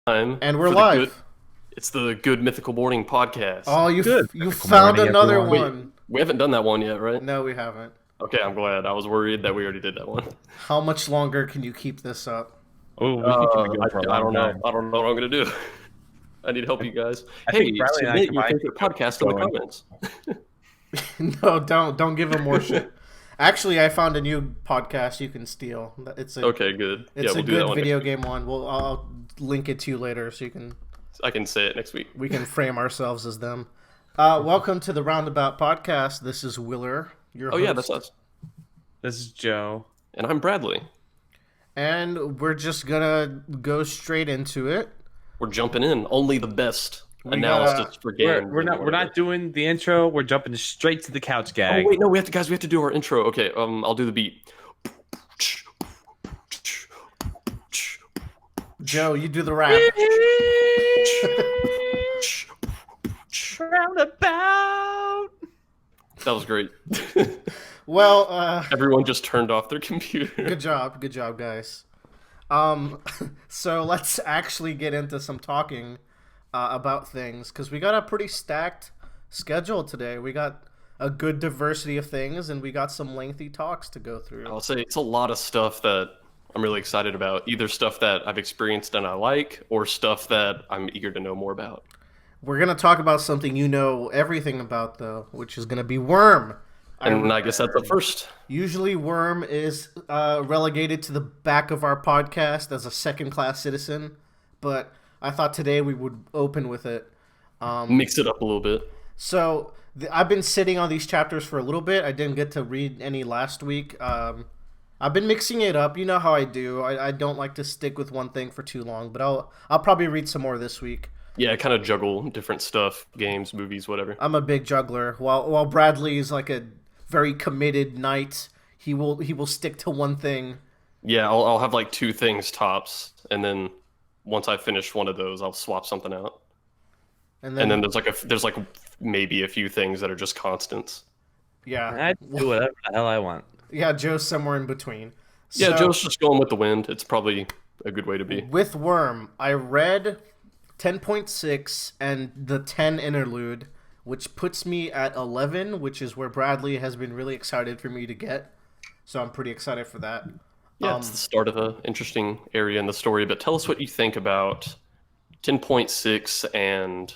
And we're for the good. live. It's the Good Mythical Morning podcast. Oh, Good. you Good found morning, another everyone. Wait, one. we haven't done that one yet, right? No, we haven't. Okay, I'm glad. I was worried that we already did that one. How much longer can you keep this up? Oh, we can keep it going for a I long don't know. time. I don't know what I'm gonna do. I need help, you guys. I Hey, think Bradley and I submit your combined favorite could keep podcast in the going. comments. No, don't give him more shit. Actually, I found a new podcast you can steal. It's a Okay, good. it's we'll a do that good one video next week. game one. I'll link it to you later so I can say it next week. we can frame ourselves as them. Welcome to the Roundabout podcast. This is Willer, your Oh host. yeah, that's us. This is Joe. And I'm Bradley. And we're just gonna go straight into it. We're jumping in. Only the best We analysis for games. We're not doing the intro. We're jumping straight to the couch gag. Oh wait, no, we have to do our intro. Okay, I'll do the beat. Joe, you do the rap. Roundabout. That was great. Well, Everyone just turned off their computer. good job, guys. So let's actually get into some talking about things because we got a pretty stacked schedule today. We got a good diversity of things, and we got some lengthy talks to go through. I'll say it's a lot of stuff that I'm really excited about. Either stuff that I've experienced and I like, or stuff that I'm eager to know more about. We're gonna talk about something you know everything about, though, which is gonna be Worm. And I guess that's the first. Usually, Worm is relegated to the back of our podcast as a second-class citizen, but I thought today we would open with it. Mix it up a little bit. So I've been sitting on these chapters for a little bit. I didn't get to read any last week. I've been mixing it up. You know how I do. I don't like to stick with one thing for too long, but I'll probably read some more this week. Yeah, kind of juggle different stuff, games, movies, whatever. I'm a big juggler. While Bradley is like a very committed knight, he will stick to one thing. Yeah, I'll have like two things tops, and then once I finish one of those, I'll swap something out. And And then there's like maybe a few things that are just constants. yeah, I do whatever the hell I want. yeah, Joe's somewhere in between. Yeah, So, Joe's just going with the wind. It's probably a good way to be. with Worm, I read 10.6 and the 10 Interlude, which puts me at 11, which is where Bradley has been really excited for me to get. So I'm pretty excited for that. Yeah, it's the start of an interesting area in the story. But tell us what you think about 10.6 and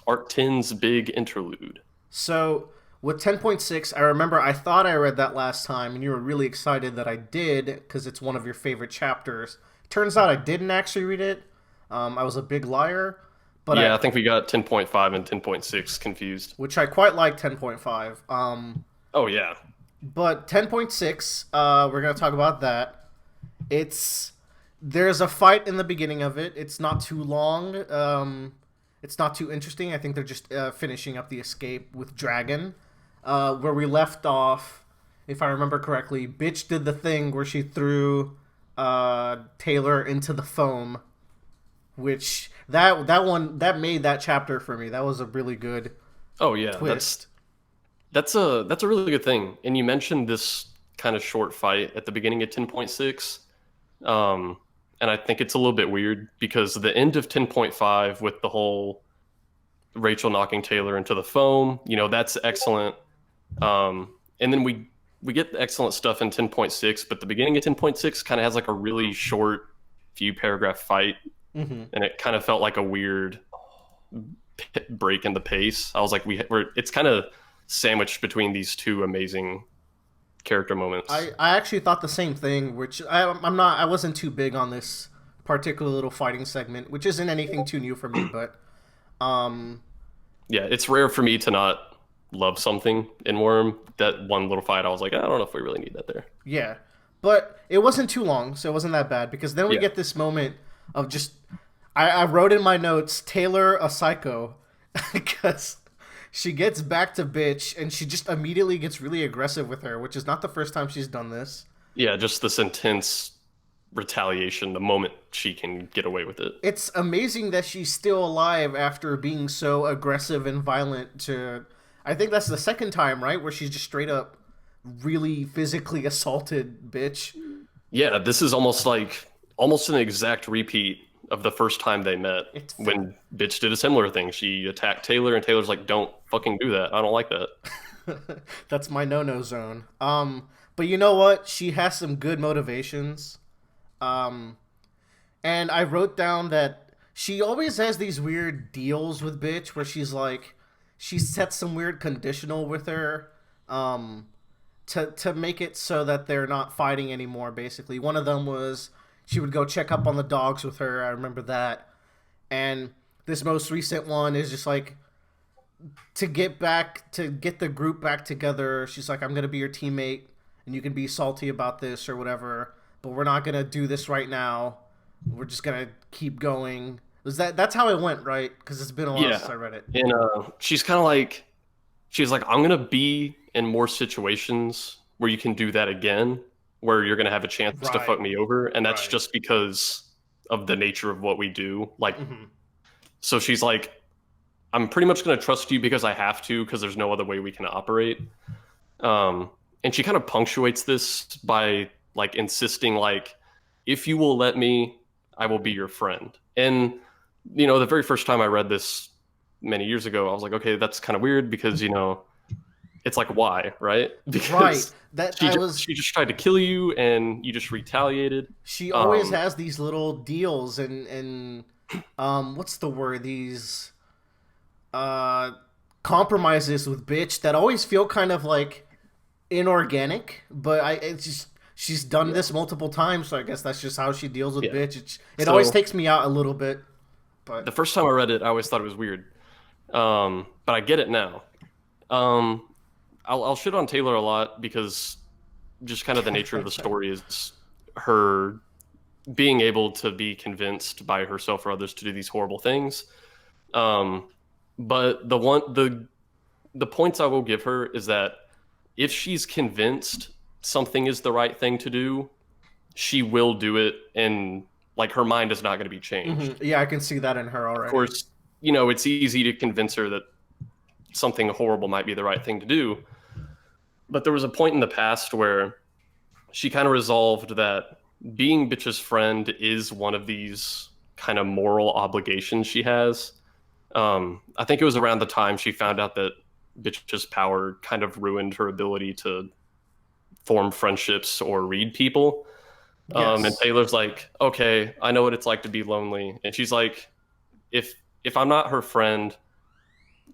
Art 10's big interlude. So with 10.6, I remember I thought I read that last time, and you were really excited that I did because it's one of your favorite chapters. Turns out I didn't actually read it. I was a big liar, but Yeah, I think we got 10.5 and 10.6 confused. which I quite like 10.5. Oh, yeah. But 10.6, we're gonna talk about that. There's a fight in the beginning of it. It's not too long. It's not too interesting. I think they're just finishing up the escape with Dragon. Where we left off, if I remember correctly, Bitch did the thing where she threw Taylor into the foam, which that made that chapter for me. That was a really good Oh, yeah. twist. That's a really good thing. And you mentioned this kind of short fight at the beginning of 10.6. And I think it's a little bit weird because the end of 10.5 with the whole Rachel knocking Taylor into the foam, that's excellent. And then we get excellent stuff in 10.6, but the beginning of 10.6 kind of has like a really short few paragraph fight. Mm-hmm. And it kind of felt like a weird break in the pace. I was like, it's kind of sandwiched between these two amazing character moments. I actually thought the same thing, which I wasn't too big on this particular little fighting segment, which isn't anything too new for me, but Yeah, it's rare for me to not love something in Worm. That one little fight, I was like, I don't know if we really need that there. yeah. But it wasn't too long, so it wasn't that bad, because then we Yeah. get this moment of just I wrote in my notes, Taylor a psycho, because she gets back to Bitch and she just immediately gets really aggressive with her, which is not the first time she's done this. Yeah, just this intense retaliation the moment she can get away with it. It's amazing that she's still alive after being so aggressive and violent I think that's the second time, right? Where she's just straight up really physically assaulted Bitch. Yeah, this is almost an exact repeat of the first time they met It's when bitch did a similar thing. She attacked Taylor, and Taylor's like, "Don't fucking do that. I don't like that." that's my no-no zone. But you know what? She has some good motivations. Um, and I wrote down that she always has these weird deals with bitch where she's like, she sets some weird conditional with her, um, to make it so that they're not fighting anymore. Basically, one of them was she would go check up on the dogs with her. I remember that. And this most recent one is just like to get the group back together. She's like, I'm gonna be your teammate, and you can be salty about this or whatever, but we're not gonna do this right now. We're just gonna keep going. Was that's how it went, right? Because it's been a while since Yeah, I read it. and she's kind of like, she's like, I'm gonna be in more situations where you can do that again, where you're gonna have a chance to Right, fuck me over, and that's right. just because of the nature of what we do. Like, Hmm. so she's like, I'm pretty much gonna trust you because I have to, because there's no other way we can operate. Um, and she kind of punctuates this by like insisting, like, if you will let me, I will be your friend. And the very first time I read this many years ago, I was like, okay, that's kind of weird because it's like, why, right? Right. Because That she I just was. she just tried to kill you, and you just retaliated. She always Um, has these little deals and what's the word? These uh compromises with bitch that always feel kind of like inorganic, but it's just she's done yeah, this multiple times, so I guess that's just how she deals with yeah. bitch. It always So takes me out a little bit, but the first time I read it, I always thought it was weird, but I get it now. Um, I'll shit on Taylor a lot because just kind of the nature of the story is her being able to be convinced by herself or others to do these horrible things. Um, but the points I will give her is that if she's convinced something is the right thing to do, she will do it, and like her mind is not going to be changed. yeah, I can see that in her Of already. course, it's easy to convince her that something horrible might be the right thing to do. But there was a point in the past where she kind of resolved that being bitch's friend is one of these kind of moral obligations she has. I think it was around the time she found out that bitch's power kind of ruined her ability to form friendships or read people. And Yes. Taylor's like, okay, I know what it's like to be lonely. And she's like, if I'm not her friend,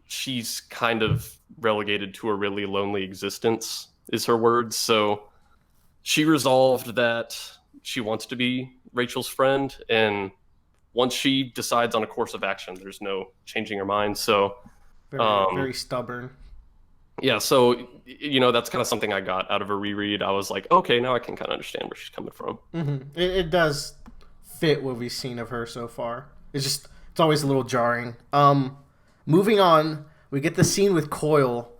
she's kind of relegated to a really lonely existence, is her words. So she resolved that she wants to be Rachel's friend, and once she decides on a course of action, there's no changing her mind. So, Very um, very stubborn. yeah, so that's kind of something I got out of a reread. I was like, okay, now I can kind of understand where she's coming from. It does fit what we've seen of her so far. It's always a little jarring. Moving on, we get the scene with Coil,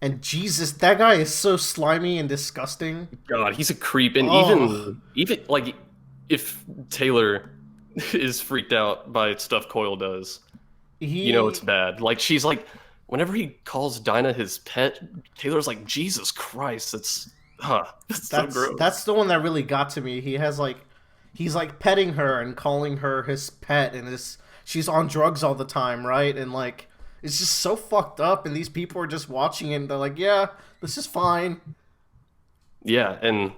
and Jesus, that guy is so slimy and disgusting. God, he's a creep, and Oh, even like if Taylor is freaked out by stuff Coyle does, it's he bad. Like she's like, whenever he calls Dinah his pet, Taylor's like, Jesus Christ, that's so gross. that's the one that really got to me. He's like petting her and calling her his pet, and she's on drugs all the time, right? And like it's just so fucked up, and these people are just watching it and they're like, yeah, this is fine. Yeah, and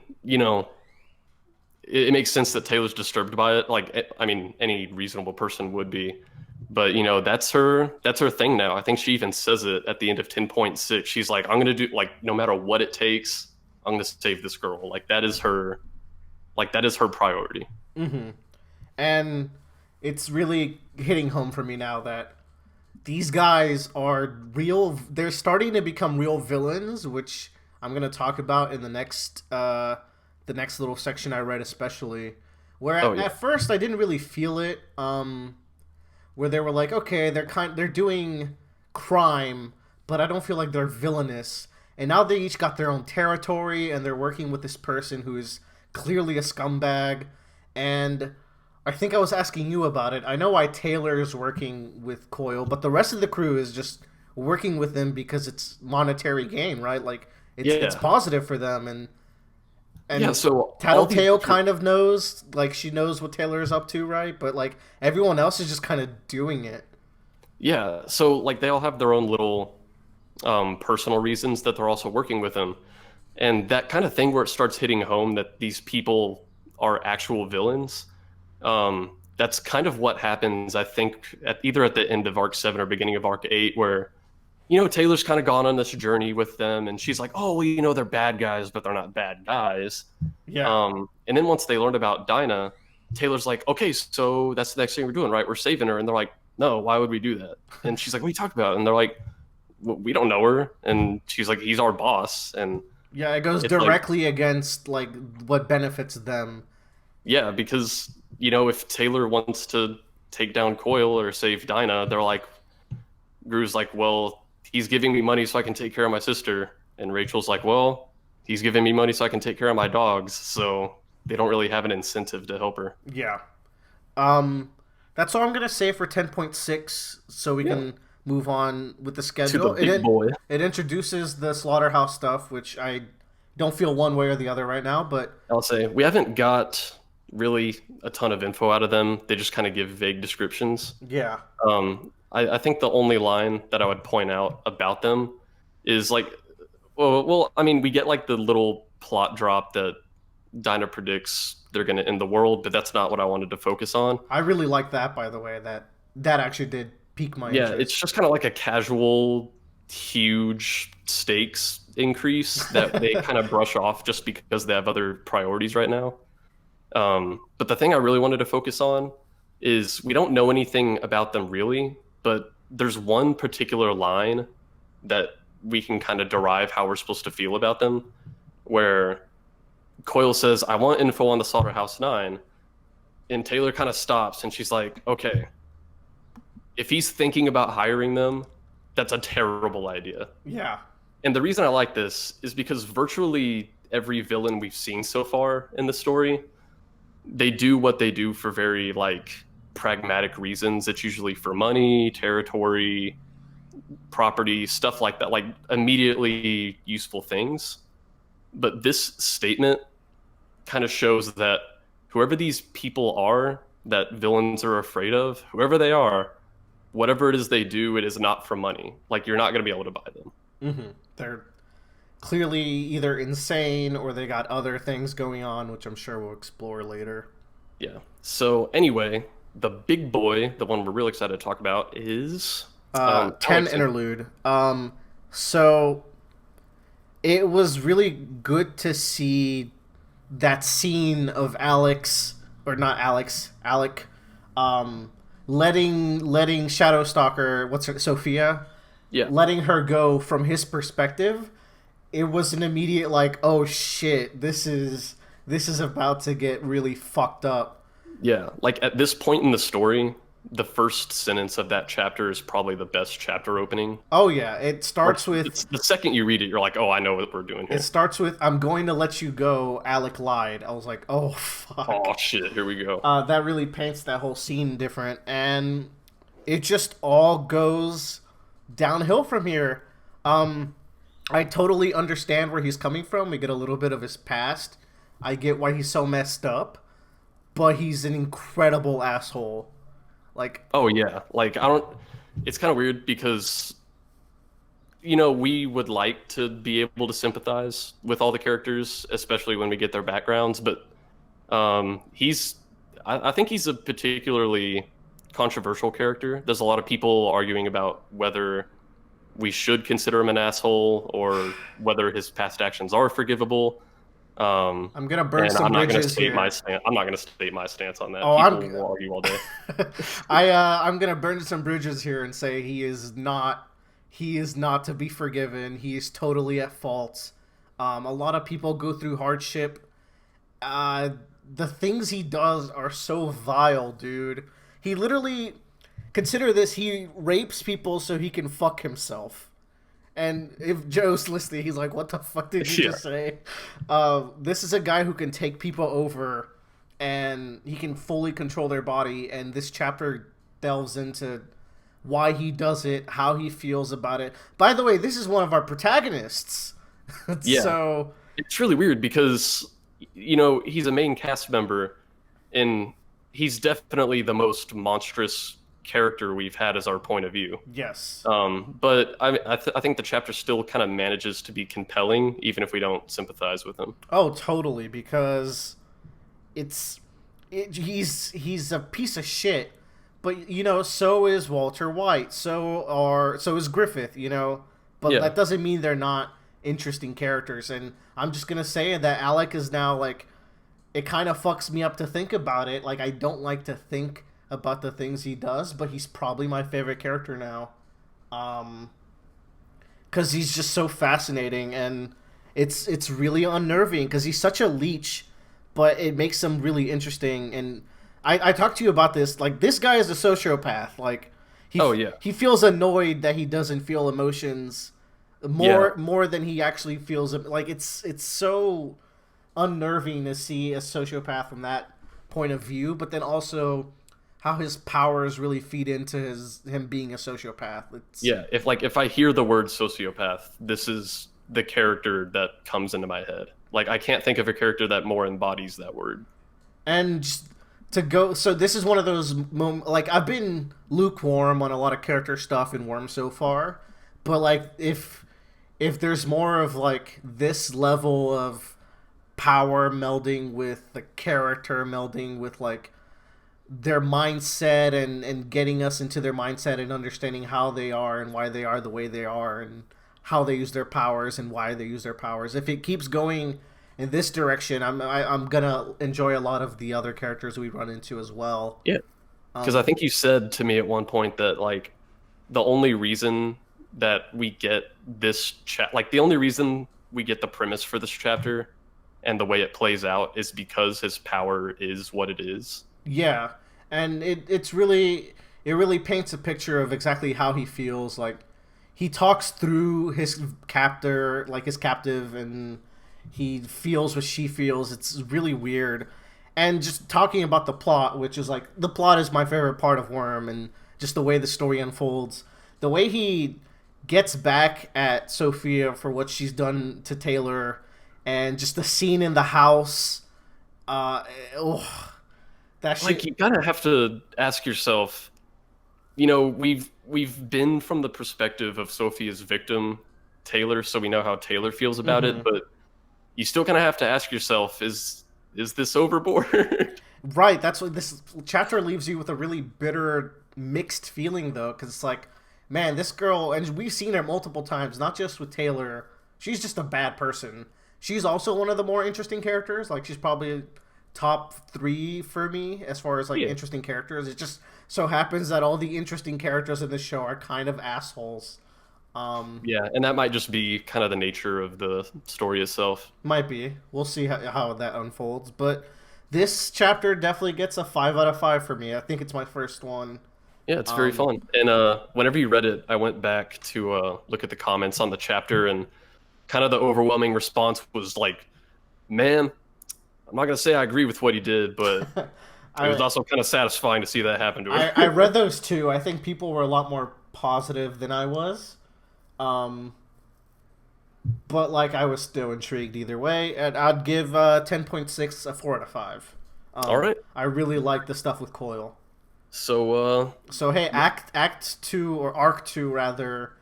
it makes sense that Taylor's disturbed by it. Like, I mean, any reasonable person would be. But that's her thing now. I think she even says it at the end of 10.6. She's like, I'm gonna do, like, no matter what it takes, I'm gonna save this girl. Like that is her priority. And it's really hitting home for me now that these guys are real. They're starting to become real villains, which I'm gonna talk about in the next little section I read, especially. Where Oh yeah. at first I didn't really feel it. Where they were like, okay, they're doing crime, but I don't feel like they're villainous. And now they each got their own territory, and they're working with this person who is clearly a scumbag. And I think I was asking you about it. I know why Taylor's working with Coyle, but the rest of the crew is just working with them because it's monetary gain, right? Like it's Yeah. positive for them, and Yeah, And so all these Tattletale different kind of knows, like she knows what Taylor is up to, right? But like everyone else is just kind of doing it. yeah, so like they all have their own little personal reasons that they're also working with him. And that kind of thing where it starts hitting home that these people are actual villains. That's kind of what happens, I think, either at the end of Arc 7 or beginning of Arc 8, where, Taylor's kind of gone on this journey with them, and she's like, oh, well, they're bad guys, but they're not bad guys. Yeah, And then once they learned about Dinah, Taylor's like, okay, so that's the next thing we're doing, right? We're saving her. And they're like, no, why would we do that? And she's like, what are you talking about? And they're like, we don't know her. And she's like, he's our boss. And yeah, it goes it's like, directly against like what benefits them. yeah, because, if Taylor wants to take down Coil or save Dinah, they're like, Gru's like, well, he's giving me money so I can take care of my sister. And Rachel's like, well, he's giving me money so I can take care of my dogs. So they don't really have an incentive to help her. Yeah. Um, that's all I'm gonna say for 10.6, so we Yeah. can move on with the To the schedule. big boy. It introduces the slaughterhouse stuff, which I don't feel one way or the other right now, but I'll say we haven't got really a ton of info out of them. They just kind of give vague descriptions. yeah, I think the only line that I would point out about them is like, well, I mean, we get like the little plot drop that Dinah predicts they're going to end the world, but that's not what I wanted to focus on. I really like that. By the way, that actually did pique my Yeah, it's interest. just kind of like a casual, huge stakes increase that they kind of brush off just because they have other priorities right now. But the thing I really wanted to focus on is we don't know anything about them really, but there's one particular line that we can kind of derive how we're supposed to feel about them, where Coyle says, I want info on the Slaughterhouse 9. And Taylor kind of stops and she's like, okay, if he's thinking about hiring them, that's a terrible idea. Yeah, And the reason I like this is because virtually every villain we've seen so far in the story, they do what they do for very like pragmatic reasons. It's usually for money, territory, property, stuff like that, like immediately useful things. But this statement kind of shows that whoever these people are that villains are afraid of, whoever they are, whatever it is they do, it is not for money. Like you're not going to be able to buy them. they're clearly either insane or they got other things going on, which I'm sure we'll explore later. Yeah. So anyway, the big boy, the one we're really excited to talk about is 10 Alex. interlude. So it was really good to see that scene of Alex, or not Alex, Alec, letting Shadowstalker, what's her, Sophia, Yeah. letting her go from his perspective. It was an immediate like, oh shit, this is about to get really fucked up. Yeah. Like at this point in the story, the first sentence of that chapter is probably the best chapter opening. Oh yeah, it starts with It's the second you read it, you're like, oh, I know what we're doing here. it starts with I'm going to let you go. Alec lied. I was like, oh fuck. Oh shit, here we go. That really paints that whole scene different, and it just all goes downhill from here. I totally understand where he's coming from. We get a little bit of his past. I get why he's so messed up, but he's an incredible asshole. Like, Oh yeah, like I don't. It's kind of weird because we would like to be able to sympathize with all the characters, especially when we get their backgrounds. But he's, I think he's a particularly controversial character. There's a lot of people arguing about whether we should consider him an asshole or whether his past actions are forgivable. I'm gonna burn And some I'm not going to bridges state here. my stance. I'm not going to state my stance on that. Oh, People I'm- will argue all day. I'm gonna burn some bridges here and say he is not to be forgiven. He is totally at fault. A lot of people go through hardship. The things he does are so vile, dude. He literally, consider this, he rapes people so he can fuck himself. And if Joe's listening, he's like, what the fuck did you Yeah. just say? This is a guy who can take people over and he can fully control their body. And this chapter delves into why he does it, how he feels about it. By the way, this is one of our protagonists. Yeah. So, It's really weird because he's a main cast member, and he's definitely the most monstrous character we've had as our point of view. Yes. But I think the chapter still kind of manages to be compelling, even if we don't sympathize with him. Oh, totally. Because it's he's a piece of shit, but so is Walter White. So is Griffith. But Yeah, that doesn't mean they're not interesting characters. And I'm just gonna say that Alec is now like, it kind of fucks me up to think about it. Like, I don't like to think about the things he does, but he's probably my favorite character now. Because he's just so fascinating, and it's really unnerving because he's such a leech, but it makes him really interesting. And I talked to you about this. Like, this guy is a sociopath. Like, oh yeah, he feels annoyed that he doesn't feel emotions yeah, more than he actually feels. Like, it's so unnerving to see a sociopath from that point of view, but then also how his powers really feed into him being a sociopath. It's yeah. If I hear the word sociopath, this is the character that comes into my head. Like, I can't think of a character that more embodies that word. and just to go. So this is one of those like, I've been lukewarm on a lot of character stuff in Worm so far, but like, if there's more of like this level of power melding with the character melding with like their mindset, and getting us into their mindset and understanding how they are and why they are the way they are and how they use their powers and why they use their powers. If it keeps going in this direction, I'm gonna enjoy a lot of the other characters we run into as well. Yeah, because I think you said to me at one point that like the only reason that we get the only reason we get the premise for this chapter and the way it plays out is because his power is what it is. Yeah, and it really paints a picture of exactly how he feels. Like, he talks through his captor, like his captive, and he feels what she feels. It's really weird. And just talking about the plot, which is like, the plot is my favorite part of Worm, and just the way the story unfolds, the way he gets back at Sophia for what she's done to Taylor, and just the scene in the house. Uh, oh, that Like, shit. you kind of have to ask yourself, we've been from the perspective of Sophia's victim, Taylor, so we know how Taylor feels about Hmm. it, but you still kind of have to ask yourself, is this overboard? Right. That's what this chapter leaves you with, a really bitter, mixed feeling, though, because it's like, man, this girl, and we've seen her multiple times, not just with Taylor. She's just a bad person. She's also one of the more interesting characters. Like, she's probably top three for me as far as like Yeah. interesting characters. It just so happens that all the interesting characters in this show are kind of assholes. Um, Yeah, and that might just be kind of the nature of the story itself. Might be. We'll see how that unfolds. But this chapter definitely gets a 5 out of 5 for me. I think it's my first one. Yeah, it's very Um, fun. And whenever you read it, I went back to look at the comments on the chapter, and kind of the overwhelming response was like, "Man, I'm not gonna say I agree with what he did, but it was I, also kind of satisfying to see that happen to I her." read those too. I think people were a lot more positive than I was. Um, but like, I was still intrigued either way, and I'd give 10.6 a 4 out of 5. All right. I really like the stuff with Coil. So So hey, Act 2, or Arc 2 rather,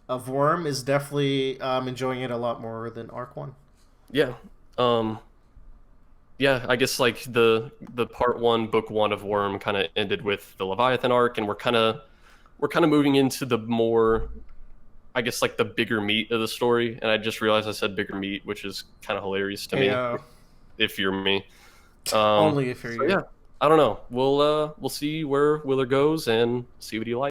of Worm is definitely enjoying it a lot more than Arc 1. yeah. Um yeah, I guess like the part 1, book 1 of Worm kind of ended with the Leviathan arc, and we're kind of moving into the more, I guess, like the bigger meat of the story. And I just realized I said bigger meat, which is kind of hilarious to Hey, me if you're me. only if you're So you. yeah, I don't know. We'll see where Willer goes and see what he likes.